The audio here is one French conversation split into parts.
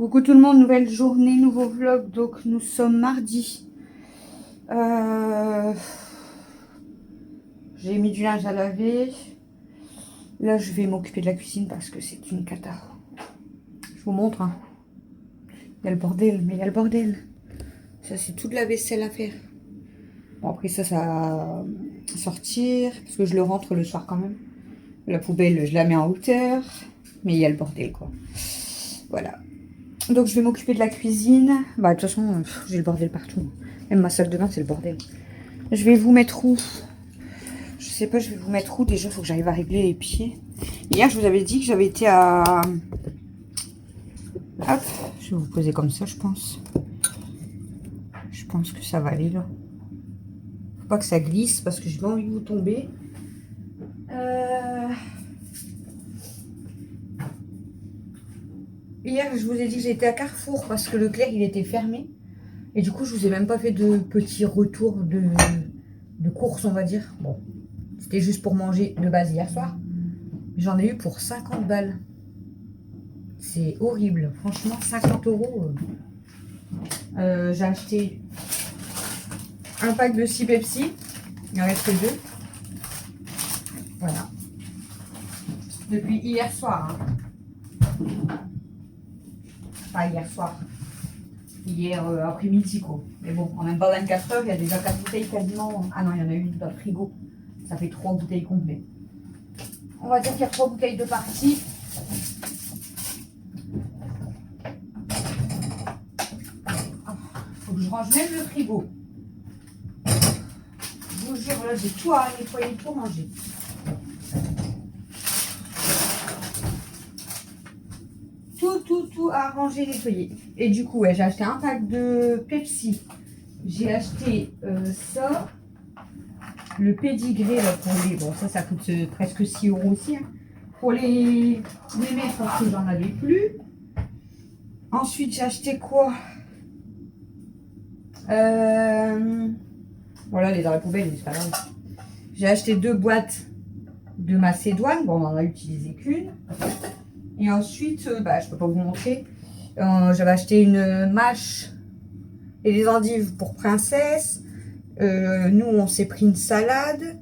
Coucou tout le monde, nouvelle journée, nouveau vlog. Donc nous sommes mardi. J'ai mis du linge à laver. Là je vais m'occuper de la cuisine parce que c'est une cata. Je vous montre. Hein. Il y a le bordel, mais il y a le bordel. Ça c'est toute la vaisselle à faire. Bon après ça va sortir parce que je le rentre le soir quand même. La poubelle je la mets en hauteur. Mais il y a le bordel quoi. Voilà. Donc je vais m'occuper de la cuisine. Bah de toute façon j'ai le bordel partout. Même ma salle de bain c'est le bordel. Je vais vous mettre où? Je sais pas, je vais vous mettre où déjà. Il faut que j'arrive à régler les pieds. Hier je vous avais dit que j'avais été à... Hop, je vais vous poser comme ça je pense. Je pense que ça va aller là. Faut pas que ça glisse parce que j'ai pas envie de vous tomber. Hier je vous ai dit que j'étais à Carrefour parce que Leclerc il était fermé. Et du coup je vous ai même pas fait de petits retours de courses on va dire. Bon, c'était juste pour manger de base hier soir. J'en ai eu pour 50 balles. C'est horrible. Franchement 50 €. J'ai acheté un pack de 6 Pepsi. Il en reste que 2. Voilà. Depuis hier soir. Hein. Pas hier soir. Hier après-midi quoi. Mais bon, en même pas 24 heures, il y a déjà 4 bouteilles quasiment. Ah non, il y en a une dans le frigo. Ça fait 3 bouteilles complètes. On va dire qu'il y a 3 bouteilles de partie. Faut que je range même le frigo. Je vous jure, là j'ai tout à nettoyer pour manger. Tout à ranger, nettoyer. Et du coup, ouais, j'ai acheté un pack de Pepsi. J'ai acheté ça. Le pédigré là, pour les... Bon, ça coûte presque 6 € aussi. Hein. Pour les mettre parce que j'en avais plus. Ensuite, j'ai acheté quoi? Voilà, les dans la poubelle, mais c'est pas grave. J'ai acheté 2 boîtes de Macédoine. Bon, on en a utilisé qu'une. Et ensuite, je peux pas vous montrer. J'avais acheté une mâche et des endives pour princesse. Nous, on s'est pris une salade.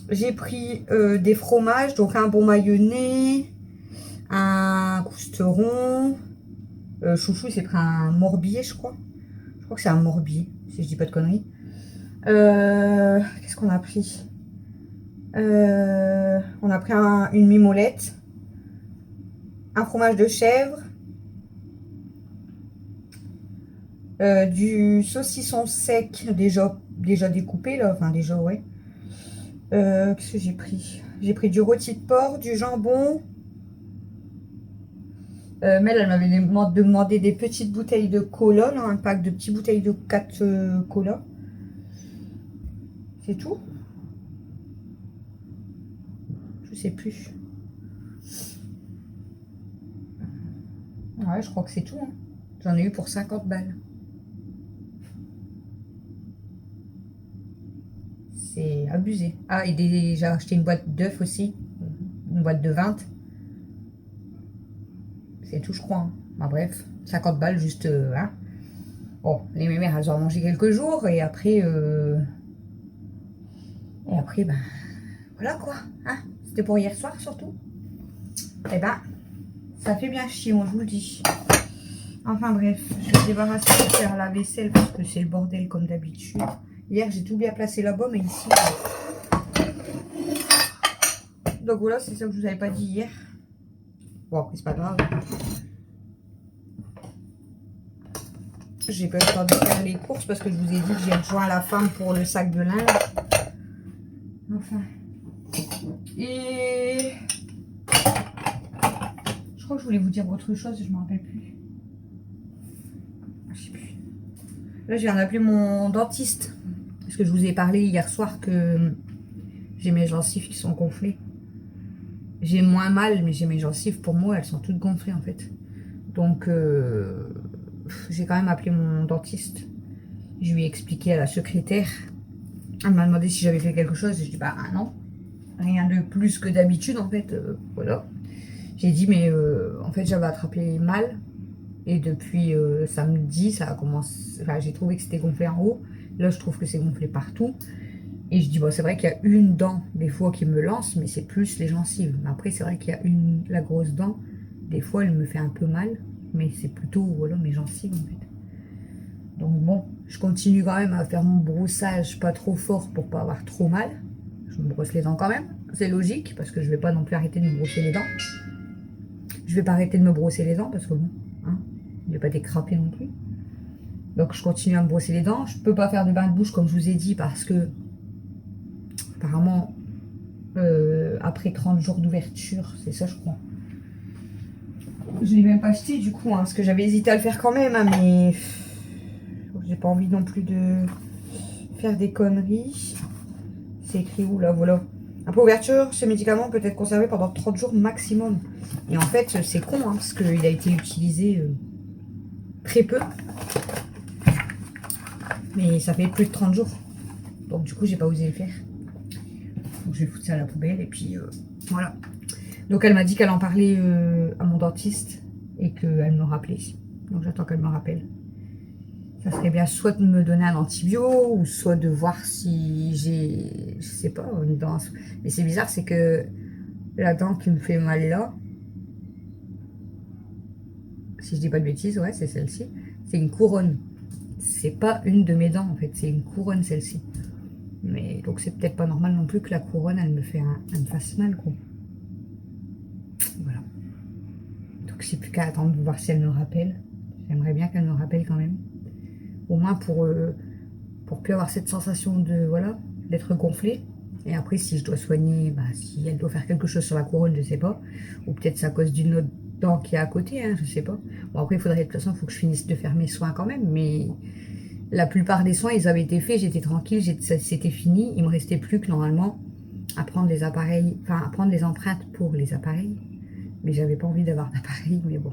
J'ai pris des fromages, donc un bon mayonnais, un cousteron. Chouchou, il s'est pris un morbier, je crois. Je crois que c'est un morbier, si je dis pas de conneries. Qu'est-ce qu'on a pris? On a pris une mimolette, un fromage de chèvre, du saucisson sec déjà découpé là, enfin déjà ouais. Qu'est-ce que j'ai pris? J'ai pris du rôti de porc, du jambon. Mel, elle m'avait demandé des petites bouteilles de cola, là, un pack de petites bouteilles de 4 cola. C'est tout? Je sais plus. Ouais, je crois que c'est tout. Hein. J'en ai eu pour 50 balles. C'est abusé. Ah, et j'ai acheté une boîte d'œufs aussi. Une boîte de 20. C'est tout, je crois. Hein. Bah, bref, 50 balles juste. Hein. Bon, les mémères, elles ont mangé quelques jours. Et après, ben, voilà quoi. Hein. C'était pour hier soir surtout. Et ben, ça fait bien chier, moi, je vous le dis. Enfin bref, je vais débarrasser de faire la vaisselle parce que c'est le bordel comme d'habitude. Hier, j'ai tout bien placé là-bas, mais ici... Donc voilà, c'est ça que je vous avais pas dit hier. Bon, après, c'est pas grave. J'ai pas eu le temps de faire les courses parce que je vous ai dit que j'ai rejoint la femme pour le sac de linge. Enfin. Et... Je crois que je voulais vous dire autre chose, je me rappelle plus. Je sais plus. Là, je viens d'appeler mon dentiste. Parce que je vous ai parlé hier soir que j'ai mes gencives qui sont gonflées. J'ai moins mal, mais j'ai mes gencives, pour moi, elles sont toutes gonflées en fait. Donc, j'ai quand même appelé mon dentiste. Je lui ai expliqué à la secrétaire. Elle m'a demandé si j'avais fait quelque chose. Et je dis, bah non. Rien de plus que d'habitude en fait. Voilà. J'ai dit, mais en fait, j'avais attrapé mal. Et depuis samedi, ça a commencé. Enfin, j'ai trouvé que c'était gonflé en haut. Là, je trouve que c'est gonflé partout. Et je dis, bon, c'est vrai qu'il y a une dent, des fois, qui me lance, mais c'est plus les gencives. Mais après, c'est vrai qu'il y a la grosse dent, des fois, elle me fait un peu mal, mais c'est plutôt, voilà, mes gencives, en fait. Donc bon, je continue quand même à faire mon brossage pas trop fort pour pas avoir trop mal. Je me brosse les dents quand même, c'est logique, parce que je vais pas non plus arrêter de me brosser les dents. Je vais pas arrêter de me brosser les dents, parce que bon, hein, je vais pas décraper non plus. Donc je continue à me brosser les dents. Je peux pas faire de bain de bouche comme je vous ai dit, parce que apparemment, après 30 jours d'ouverture, c'est ça je crois. Je l'ai même pas acheté du coup, hein, parce que j'avais hésité à le faire quand même, hein, mais j'ai pas envie non plus de faire des conneries. C'est écrit où là, voilà. Après ouverture, ce médicament peut être conservé pendant 30 jours maximum. Et en fait, c'est con, hein, parce qu'il a été utilisé très peu. Mais ça fait plus de 30 jours. Donc du coup, j'ai pas osé le faire. Donc je vais foutre ça à la poubelle et puis voilà. Donc elle m'a dit qu'elle en parlait à mon dentiste et qu'elle me rappelait. Donc j'attends qu'elle me rappelle. Ça serait bien soit de me donner un antibio ou soit de voir si j'ai, je sais pas, une dent. Mais c'est bizarre, c'est que la dent qui me fait mal là, si je dis pas de bêtises, ouais, c'est celle-ci. C'est une couronne. C'est pas une de mes dents en fait, c'est une couronne celle-ci. Mais donc c'est peut-être pas normal non plus que la couronne elle me fasse mal quoi. Voilà. Donc c'est plus qu'à attendre de voir si elle me rappelle. J'aimerais bien qu'elle me rappelle quand même. Au moins pour plus avoir cette sensation de voilà, d'être gonflée. Et après si je dois soigner, bah, si elle doit faire quelque chose sur la couronne, je sais pas. Ou peut-être c'est à cause d'une autre dent qui est à côté, hein, je sais pas. Bon après il faudrait de toute façon, il faut que je finisse de faire mes soins quand même. Mais la plupart des soins, ils avaient été faits, j'étais tranquille, c'était fini. Il me restait plus que normalement à prendre les appareils, enfin à prendre les empreintes pour les appareils. Mais j'avais pas envie d'avoir d'appareil, mais bon.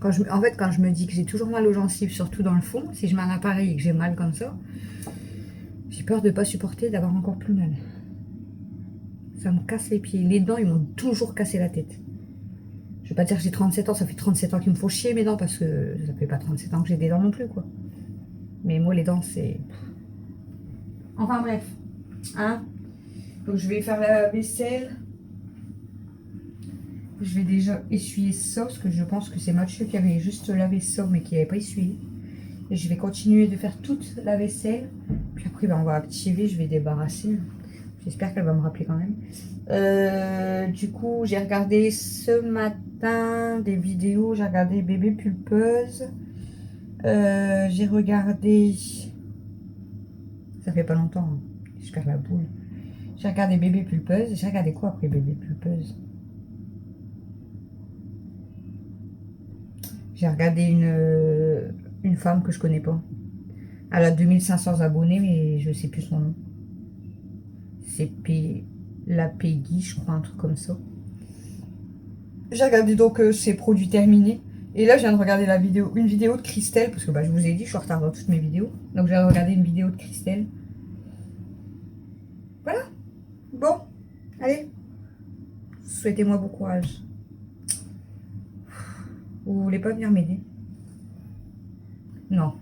En fait, quand je me dis que j'ai toujours mal aux gencives, surtout dans le fond, si je mets un appareil et que j'ai mal comme ça, j'ai peur de ne pas supporter d'avoir encore plus mal. Ça me casse les pieds. Les dents, ils m'ont toujours cassé la tête. Je vais pas dire que j'ai 37 ans, ça fait 37 ans qu'ils me font chier mes dents, parce que ça fait pas 37 ans que j'ai des dents non plus, quoi. Mais moi, les dents, c'est... Enfin bref. Hein, donc je vais faire la vaisselle. Je vais déjà essuyer ça, parce que je pense que c'est Mathieu qui avait juste lavé ça, mais qui n'avait pas essuyé. Et je vais continuer de faire toute la vaisselle. Puis après, ben, on va activer, je vais débarrasser. J'espère qu'elle va me rappeler quand même. Du coup, j'ai regardé ce matin des vidéos. J'ai regardé Bébé Pulpeuse. J'ai regardé... Ça fait pas longtemps, hein. Je perds la boule. J'ai regardé Bébé Pulpeuse. J'ai regardé quoi après Bébé Pulpeuse? J'ai regardé une femme que je connais pas. Elle a 2500 abonnés, mais je sais plus son nom. C'est la Peggy, je crois, un truc comme ça. J'ai regardé donc ses produits terminés. Et là, je viens de regarder une vidéo de Christelle, parce que bah, je vous ai dit, je suis en retard dans toutes mes vidéos. Donc, j'ai regardé une vidéo de Christelle. Voilà. Bon, allez. Souhaitez-moi bon courage. Vous voulez pas venir m'aider? Non.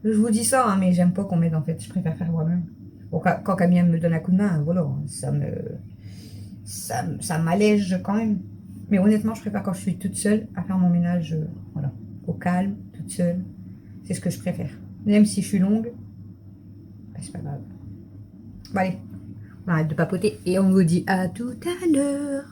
Je vous dis ça, hein, mais j'aime pas qu'on m'aide en fait. Je préfère faire moi-même. Bon, quand Camille me donne un coup de main, voilà, ça m'allège quand même. Mais honnêtement, je préfère quand je suis toute seule à faire mon ménage, voilà, au calme, toute seule. C'est ce que je préfère. Même si je suis longue, bah, c'est pas grave. Bon, allez, on arrête de papoter et on vous dit à tout à l'heure.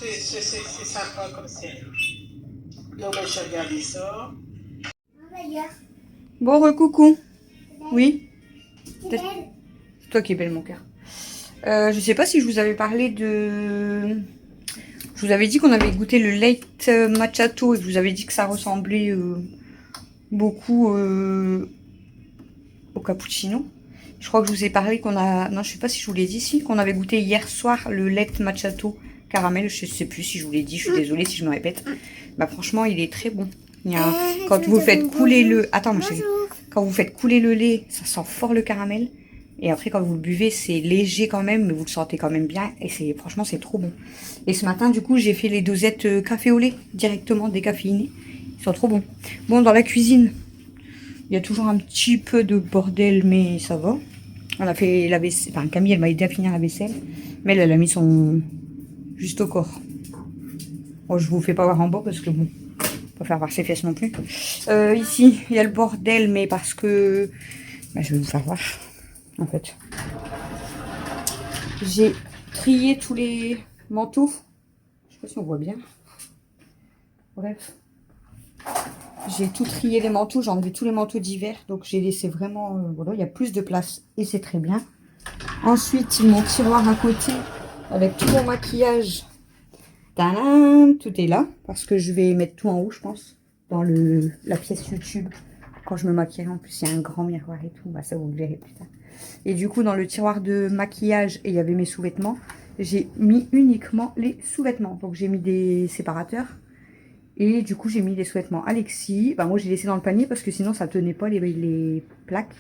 C'est sympa comme c'est. Donc, je vais regarder ça. Bon, recoucou. Oui, c'est toi qui es belle, mon cœur. Je sais pas si je vous avais parlé de... Je vous avais dit qu'on avait goûté le late macchiato et je vous avais dit que ça ressemblait beaucoup au cappuccino. Je crois que je vous ai parlé qu'on a... Non, je sais pas si je vous l'ai dit, si, qu'on avait goûté hier soir le late macchiato caramel. Je sais plus si je vous l'ai dit, je suis désolée si je me répète. Bah franchement, il est très bon. Il y a... Quand vous faites couler le... Attends, ma chérie. Quand vous faites couler le lait, ça sent fort le caramel. Et après, quand vous le buvez, c'est léger quand même, mais vous le sentez quand même bien. Et c'est franchement, c'est trop bon. Et ce matin, du coup, j'ai fait les dosettes café au lait, directement décaféinés. Ils sont trop bons. Bon, dans la cuisine, il y a toujours un petit peu de bordel, mais ça va. On a fait la vaisselle. Enfin, Camille, elle m'a aidé à finir la vaisselle. Mais elle a mis son... juste au corps. Bon, je vous fais pas voir en bas parce que bon, pas faire voir ses fesses non plus. Ici, il y a le bordel, mais parce que... Bah, je vais vous faire voir, en fait. J'ai trié tous les manteaux. Je sais pas si on voit bien. Bref. J'ai tout trié les manteaux. J'ai enlevé tous les manteaux d'hiver. Donc j'ai laissé vraiment... voilà, il y a plus de place. Et c'est très bien. Ensuite, mon tiroir à côté. Avec tout mon maquillage. Tadam, tout est là. Parce que je vais mettre tout en haut, je pense. Dans la pièce YouTube. Quand je me maquillerai. En plus, il y a un grand miroir et tout. Bah, ça, vous le verrez plus tard. Et du coup, dans le tiroir de maquillage, et il y avait mes sous-vêtements, j'ai mis uniquement les sous-vêtements. Donc, j'ai mis des séparateurs. Et du coup, j'ai mis les sous-vêtements Alexis. Bah, moi, j'ai laissé dans le panier parce que sinon, ça tenait pas les plaques.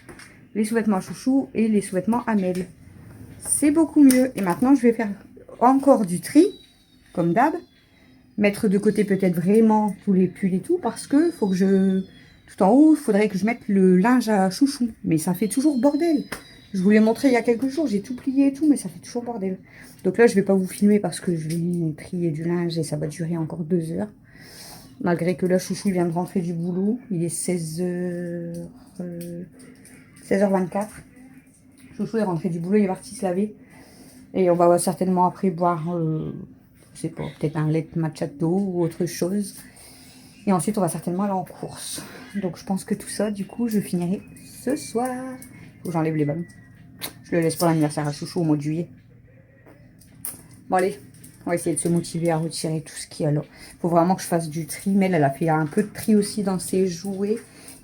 Les sous-vêtements à Chouchou et les sous-vêtements à Mel. C'est beaucoup mieux. Et maintenant, je vais faire encore du tri, comme d'hab. Mettre de côté peut-être vraiment tous les pulls et tout. Parce que faut que je... Tout en haut, il faudrait que je mette le linge à Chouchou. Mais ça fait toujours bordel. Je vous l'ai montré il y a quelques jours, j'ai tout plié et tout, mais ça fait toujours bordel. Donc là, je vais pas vous filmer parce que je vais trier du linge et ça va durer encore 2 heures. Malgré que là, Chouchou vient de rentrer du boulot. Il est 16h24. Chouchou est rentré du boulot, il est parti se laver. Et on va certainement après boire, je sais pas, peut-être un lait macchiato ou autre chose. Et ensuite, on va certainement aller en course. Donc je pense que tout ça, du coup, je finirai ce soir. Faut que j'enlève les ballons. Je le laisse pour l'anniversaire à Chouchou au mois de juillet. Bon allez, on va essayer de se motiver à retirer tout ce qu'il y a là. Il faut vraiment que je fasse du tri. Mais elle a fait un peu de tri aussi dans ses jouets.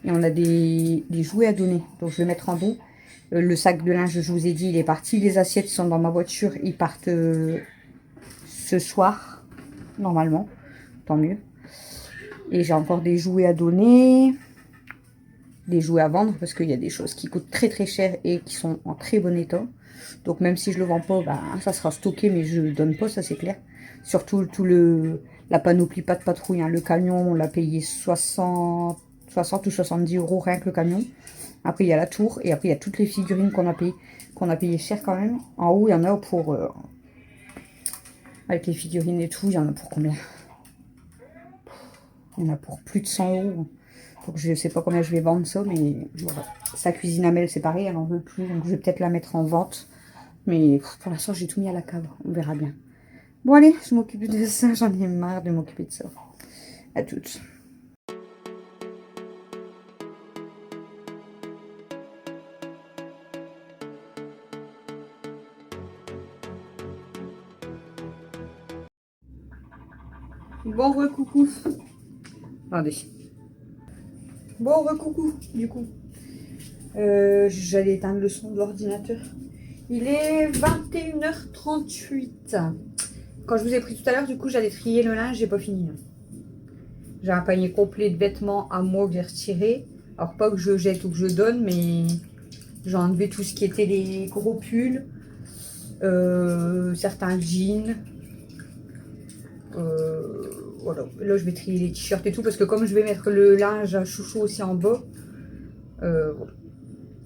Et on a des jouets à donner. Donc je vais mettre en don. Le sac de linge, je vous ai dit, il est parti. Les assiettes sont dans ma voiture. Ils partent ce soir, normalement. Tant mieux. Et j'ai encore des jouets à donner. Des jouets à vendre parce qu'il y a des choses qui coûtent très très cher et qui sont en très bon état. Donc même si je le vends pas, bah, ça sera stocké, mais je donne pas, ça c'est clair. Surtout la panoplie pas de patrouille, hein. Le camion, on l'a payé 60 ou 70 euros rien que le camion. Après il y a la tour et après il y a toutes les figurines qu'on a payé cher quand même. En haut il y en a pour avec les figurines et tout, il y en a pour combien? Il y en a pour plus de 100 euros. Donc je sais pas combien je vais vendre ça, mais voilà. Sa cuisine à Mel, c'est pareil, elle en veut plus. Donc je vais peut-être la mettre en vente. Mais pour l'instant, j'ai tout mis à la cave. On verra bien. Bon allez, je m'occupe de ça. J'en ai marre de m'occuper de ça. À toutes. Bon recoucou. Attendez. Bon recoucou, du coup. J'allais éteindre le son de l'ordinateur. Il est 21h38. Quand je vous ai pris tout à l'heure, du coup, j'allais trier le linge, j'ai pas fini. J'ai un panier complet de vêtements à moi que j'ai retiré. Alors, pas que je jette ou que je donne, mais j'ai enlevé tout ce qui était les gros pulls, certains jeans. Voilà. Là, je vais trier les t-shirts et tout, parce que comme je vais mettre le linge à Chouchou aussi en bas, voilà.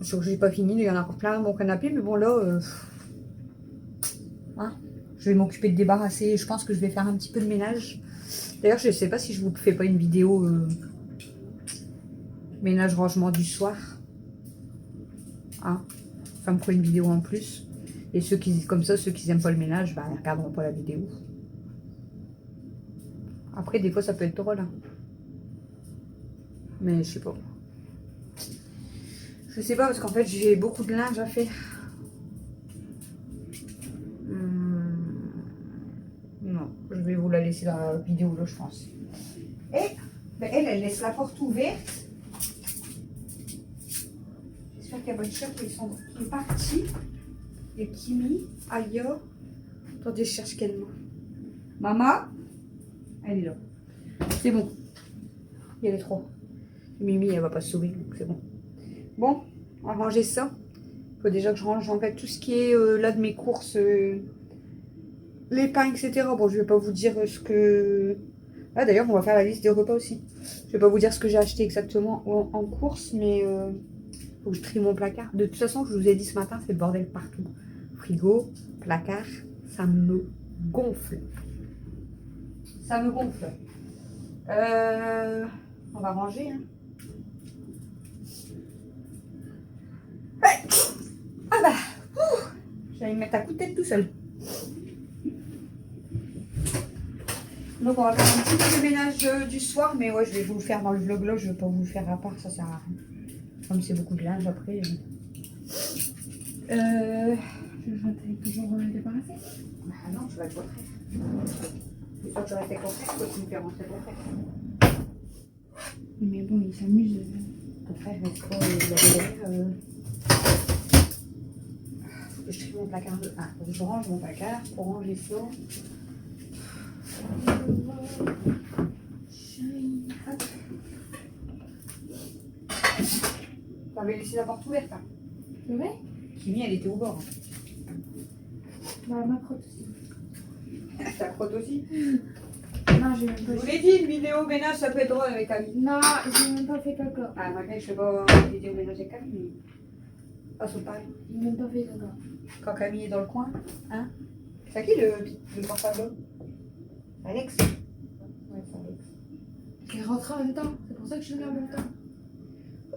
Je n'ai pas fini, il y en a encore plein à mon canapé, mais bon là, hein, je vais m'occuper de débarrasser. Je pense que je vais faire un petit peu de ménage. D'ailleurs, je ne sais pas si je vous fais pas une vidéo ménage rangement du soir. Hein, ça me fera une vidéo en plus. Et ceux qui, comme ça, ceux qui n'aiment pas le ménage, bah, ils ne regarderont pas la vidéo. Après, des fois, ça peut être drôle. Hein. Mais je sais pas. Je sais pas parce qu'en fait, j'ai beaucoup de linge à faire. Non, je vais vous la laisser dans la vidéo là, je pense. Et ben, elle laisse la porte ouverte. J'espère qu'il y a bonne chère qui est partie. Et Kimi, Aya. Attendez, je cherche quel mot. Maman, elle est là. C'est bon. Il y a les trois. Mimi, elle va pas se sauver, donc c'est bon. Bon, on va ranger ça. Il faut déjà que je range en fait tout ce qui est là de mes courses. Les pains, etc. Bon, je vais pas vous dire ce que... Ah, d'ailleurs, on va faire la liste des repas aussi. Je vais pas vous dire ce que j'ai acheté exactement en course, mais faut que je trie mon placard. De toute façon, je vous ai dit ce matin, c'est le bordel partout. Frigo, placard, ça me gonfle. Ça me gonfle. On va ranger, hein. Ah bah, j'allais me mettre à coup de tête tout seul. Donc on va faire un petit peu de ménage du soir, mais ouais, je vais vous le faire dans le vlog là, je vais pas vous le faire à part, ça sert à rien. Comme c'est beaucoup de linge après. Tu vas toujours débarrasser? Bah non, tu vas le refaire. Une fois que tu auras fait ton frère, toi tu me fais rentrer ton frère. Mais bon, il s'amuse. Ton frère, n'est-ce pas, il avait faut que je trie mon placard de... Ah, faut que je range mon placard pour ranger ça. T'avais laissé la porte ouverte, hein. C'est vrai? Kimi, elle était au bord. Bah, ma crotte aussi. Ta crotte aussi? Non, j'ai même Je pas vous l'ai dit, une vidéo ménage, ça peut être drôle avec Camille. Non, j'ai même pas fait caca. Ah, malgré je fais pas une vidéo ménage avec Camille, mais... Pas sur pareil. J'ai même pas fait caca. Quand Camille est dans le coin, hein? C'est à qui le portable? Alex? Ouais, c'est Alex. Elle rentre en même temps. C'est pour ça que je suis en même temps.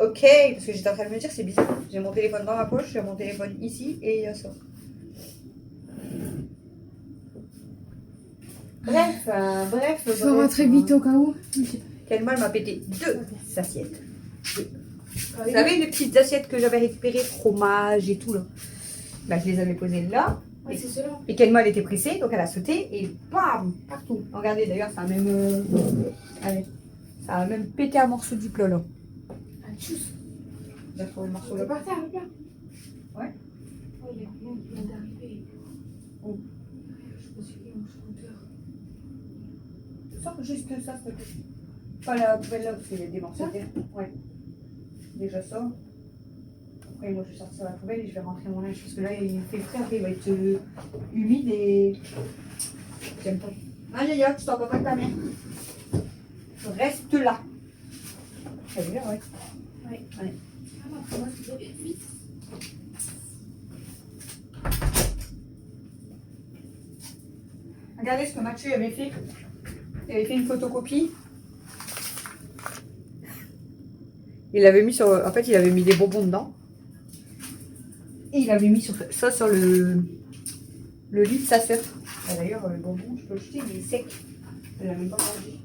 Ok, parce que j'étais en train de me dire, c'est bizarre. J'ai mon téléphone dans ma poche, j'ai mon téléphone ici et il y a ça. Bref. Il faut rentrer vite au cas où. Quel mal m'a pété 2 assiettes. Vous savez, les petites assiettes que j'avais récupérées, fromage et tout là. Bah, je les avais posées là. Ouais, c'est cela. Et Kelma, elle était pressée, donc elle a sauté et bam, partout. Regardez, d'ailleurs, ça a même, allez, ça a même pété un morceau du plat là. Un tchuss. J'ai trouvé le morceau On là. peut partir avec là. Ouais. Oh, il y a rien qui vient d'arriver. Oh. Je pense qu'il est en scooter. Sors juste ça, s'il te plaît. Pas la poubelle là, parce qu'il y a des morceaux. Ouais. Déjà ça. Après, moi, je vais sortir la poubelle et je vais rentrer mon linge. Parce que là, il fait frais, après, il va être humide et. J'aime pas. Ah, Yaya, je t'en vas pas avec ta mère. Reste là. Ça veut dire, ouais. Ouais. Ouais. Ah, après moi, c'est bien vite. Regardez ce que Mathieu avait fait. Il avait fait une photocopie. Il avait mis sur. En fait, il avait mis des bonbons dedans. Et il avait mis ça sur le lit de sa sœur. D'ailleurs, le bonbon, je peux le jeter, il est sec. Elle l'a même pas mangé.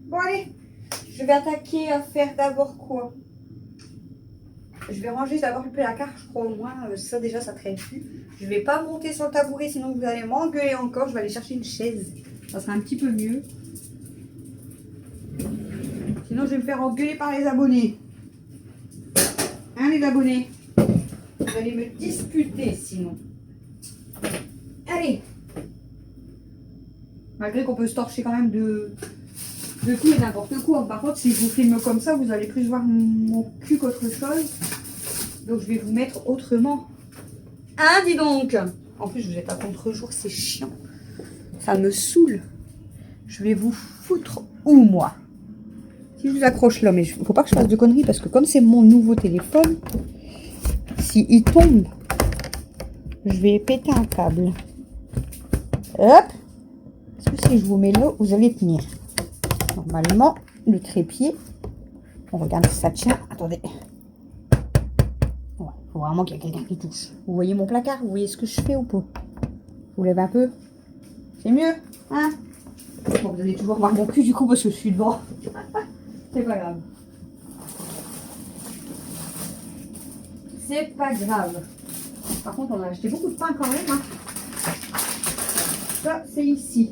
Bon, allez. Je vais attaquer à faire d'abord quoi? Je vais ranger d'abord le placard, je crois au moins. Ça, déjà, ça traîne plus. Je vais pas monter sur le tabouret, sinon vous allez m'engueuler encore. Je vais aller chercher une chaise. Ça sera un petit peu mieux. Sinon, je vais me faire engueuler par les abonnés. Hein, les abonnés? Vous allez me disputer, sinon. Allez. Malgré qu'on peut se torcher quand même de tout et n'importe quoi. Par contre, si je vous filme comme ça, vous allez plus voir mon cul qu'autre chose. Donc, je vais vous mettre autrement. Hein, dis donc. En plus, vous êtes à contre-jour, c'est chiant. Ça me saoule. Je vais vous foutre où, moi? Si je vous accroche là, mais il ne faut pas que je fasse de conneries parce que comme c'est mon nouveau téléphone, s'il tombe, je vais péter un câble. Hop. Est-ce que si je vous mets là, vous allez tenir? Normalement, le trépied, on regarde si ça tient. Attendez. Ouais, faut vraiment qu'il y ait quelqu'un qui touche. Vous voyez mon placard? Vous voyez ce que je fais ou pas? vous lève un peu. C'est mieux, hein? Bon, vous allez toujours voir mon cul du coup parce que je suis devant. C'est pas grave. C'est pas grave. Par contre, on a acheté beaucoup de pain quand même. Hein. Ça, c'est ici.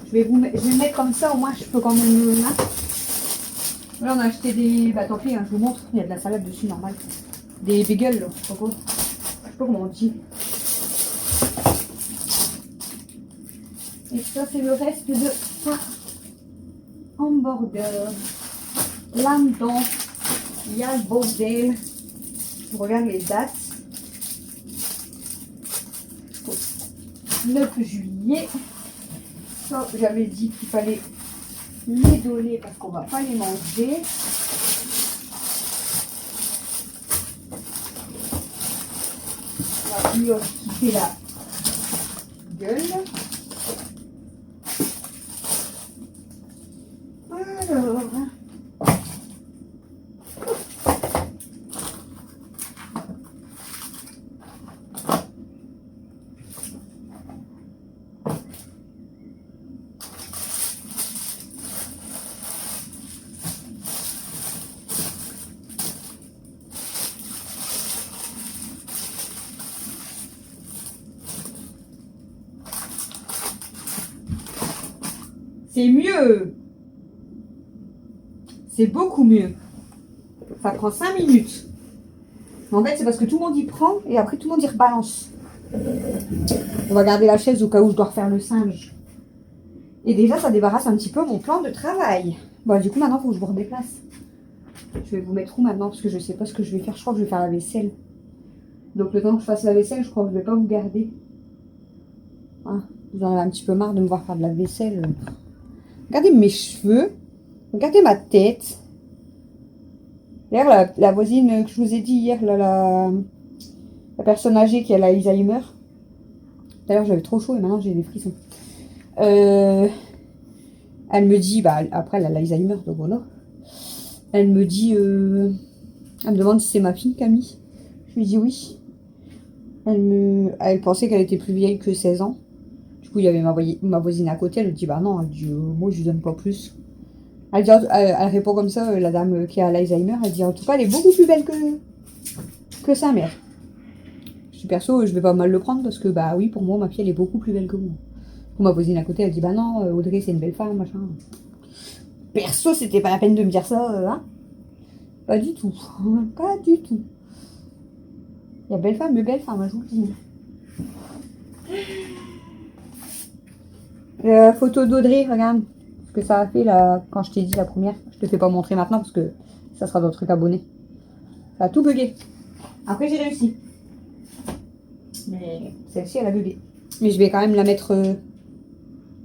Je vais le mettre comme ça, au moins je peux quand même le mettre. Là, on a acheté des... Bah tant pis, hein, je vous montre. Il y a de la salade dessus, normal. Des bagels, là. Je sais pas comment on dit. Et ça, c'est le reste de pain hamburger. Là-dedans, il y a le bordel. Je regarde les dates. 9 juillet. Ça, j'avais dit qu'il fallait les donner parce qu'on va pas les manger. La brioche qui fait la gueule. Alors, c'est mieux. C'est beaucoup mieux. Ça prend 5 minutes. Mais en fait, c'est parce que tout le monde y prend et après tout le monde y rebalance. On va garder la chaise au cas où je dois refaire le singe. Et déjà, ça débarrasse un petit peu mon plan de travail. Bon, du coup, maintenant, il faut que je vous redéplace. Je vais vous mettre où maintenant? Parce que je sais pas ce que je vais faire. Je crois que je vais faire la vaisselle. Donc, le temps que je fasse la vaisselle, je crois que je vais pas vous garder. Hein, vous en avez un petit peu marre de me voir faire de la vaisselle. Regardez mes cheveux. Regardez ma tête. D'ailleurs, la voisine que je vous ai dit hier, là, la personne âgée qui a l'Alzheimer. D'ailleurs, j'avais trop chaud et maintenant j'ai des frissons. Elle me dit, bah après elle a l'Alzheimer, donc voilà. Elle me dit, elle me demande si c'est ma fille Camille. Je lui dis oui. Elle pensait qu'elle était plus vieille que 16 ans. Du coup, il y avait ma voisine à côté. Elle me dit, bah non, elle dit, moi je lui donne pas plus. Elle répond comme ça, la dame qui a l'Alzheimer, elle dit en tout cas elle est beaucoup plus belle que sa mère. Je suis perso, je vais pas mal le prendre parce que bah oui, pour moi ma fille elle est beaucoup plus belle que moi. Ma voisine à côté elle dit bah non, Audrey c'est une belle femme, machin. Perso, c'était pas la peine de me dire ça, hein. Pas du tout. Pas du tout. Il y a belle femme, mais belle femme, je vous le dis. Photo d'Audrey, regarde. Ce que ça a fait là, quand je t'ai dit la première. Je te fais pas montrer maintenant parce que ça sera dans le truc abonné. Ça a tout bugué. Après j'ai réussi. Mais celle-ci elle a bugué. Mais je vais quand même la mettre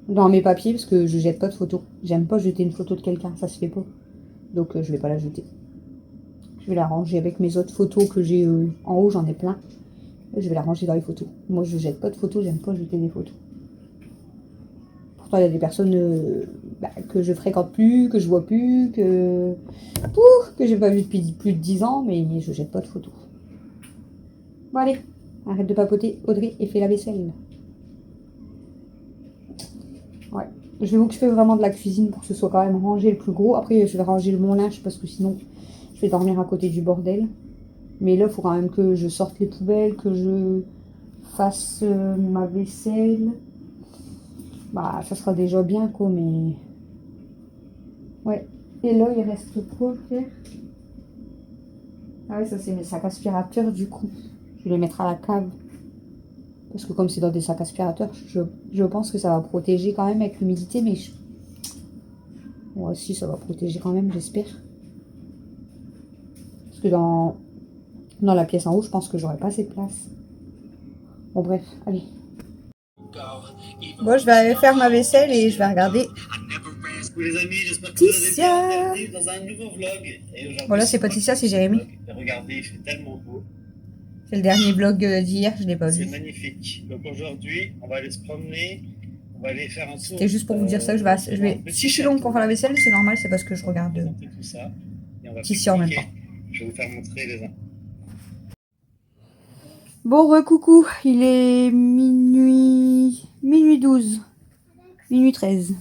dans mes papiers parce que je jette pas de photos. J'aime pas jeter une photo de quelqu'un, ça se fait pas. Donc je vais pas la jeter. Je vais la ranger avec mes autres photos que j'ai en haut, j'en ai plein. Je vais la ranger dans les photos. Moi je jette pas de photos, j'aime pas jeter des photos. Il y a des personnes que je fréquente plus, que je vois plus, que j'ai pas vu depuis plus de 10 ans, mais je jette pas de photos. Bon allez, arrête de papoter, Audrey, et fais la vaisselle. Ouais, je vais m'occuper vraiment de la cuisine pour que ce soit quand même rangé le plus gros. Après, je vais ranger mon linge parce que sinon, je vais dormir à côté du bordel. Mais là, il faut quand même que je sorte les poubelles, que je fasse ma vaisselle. Bah, ça sera déjà bien, quoi, mais... Ouais. Et là, il reste quoi à faire? Ah ouais, ça, c'est mes sacs aspirateurs, du coup. Je vais les mettre à la cave. Parce que comme c'est dans des sacs aspirateurs, je pense que ça va protéger quand même avec l'humidité, mais... Ouais, si, ça va protéger quand même, j'espère. Parce que dans la pièce en haut, je pense que j'aurai pas assez de place. Bon, bref, allez. Bon, je vais aller faire ma vaisselle et je vais regarder Les amis, j'espère que Patricia. vous allez bien. Bienvenue dans un nouveau vlog. Et aujourd'hui, Voilà, c'est Patricia, c'est Jérémy. Regardez, il fait tellement beau. C'est le dernier vlog d'hier, je l'ai pas C'est vu. magnifique. Donc aujourd'hui, on va aller se promener. On va aller faire un tour. C'était juste pour vous dire ça, je vais... Si je suis longue pour faire la vaisselle, c'est normal, c'est parce que je regarde tout ça. Et on va Patricia en même temps. Je vais vous faire montrer les uns. Bon, recoucou, il est minuit minuit 12. Minuit 13.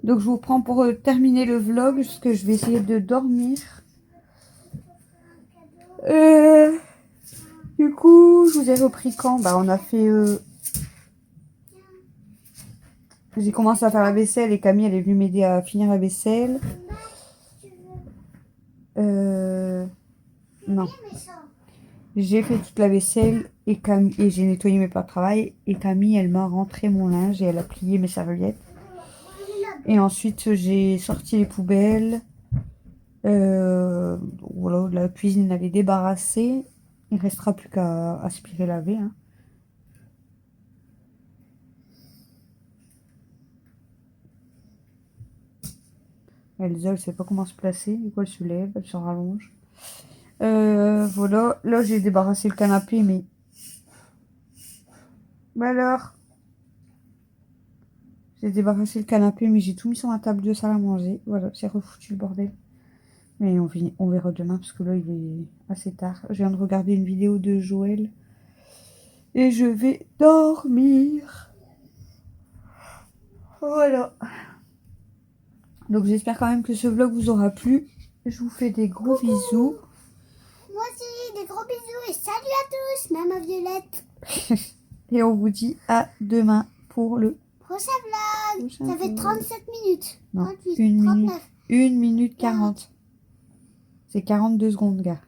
Donc je vous prends pour terminer le vlog, parce que je vais essayer de dormir. Du coup, je vous ai repris quand? Bah on a fait... J'ai commencé à faire la vaisselle et Camille elle est venue m'aider à finir la vaisselle. Non. J'ai fait toute la vaisselle et j'ai nettoyé mes plats de travail. Et Camille elle m'a rentré mon linge et elle a plié mes serviettes. Et ensuite j'ai sorti les poubelles. Voilà, la cuisine elle est débarrassée. Il restera plus qu'à aspirer, laver. Hein. Elsa, elle sait pas comment se placer. Du coup, elle se lève, elle se rallonge. Voilà. Là, j'ai débarrassé le canapé, mais... Bah alors... J'ai débarrassé le canapé, mais j'ai tout mis sur la table de salle à manger. Voilà, c'est refoutu le bordel. Mais on verra demain, parce que là, il est assez tard. Je viens de regarder une vidéo de Joël. Et je vais dormir. Voilà. Donc j'espère quand même que ce vlog vous aura plu. Je vous fais des gros bisous. Moi aussi, des gros bisous et salut à tous, maman Violette. Et on vous dit à demain pour le Prochain vlog. prochain Ça fait vlog. 37 minutes. Non, 38, 1 minute, 39. 1 minute 40. C'est 42 secondes, gars.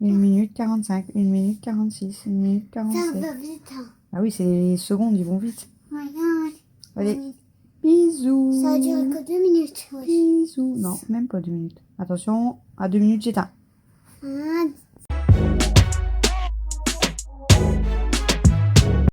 1 minute 45, 1 minute 46, 1 minute Ça 47. va vite. Hein. Ah oui, c'est les secondes, ils vont vite. Regarde. Allez, Oui. bisous. Ça a duré que 2 minutes. Oui. Bisous. Non, même pas 2 minutes. Attention, à 2 minutes, j'éteins. 1,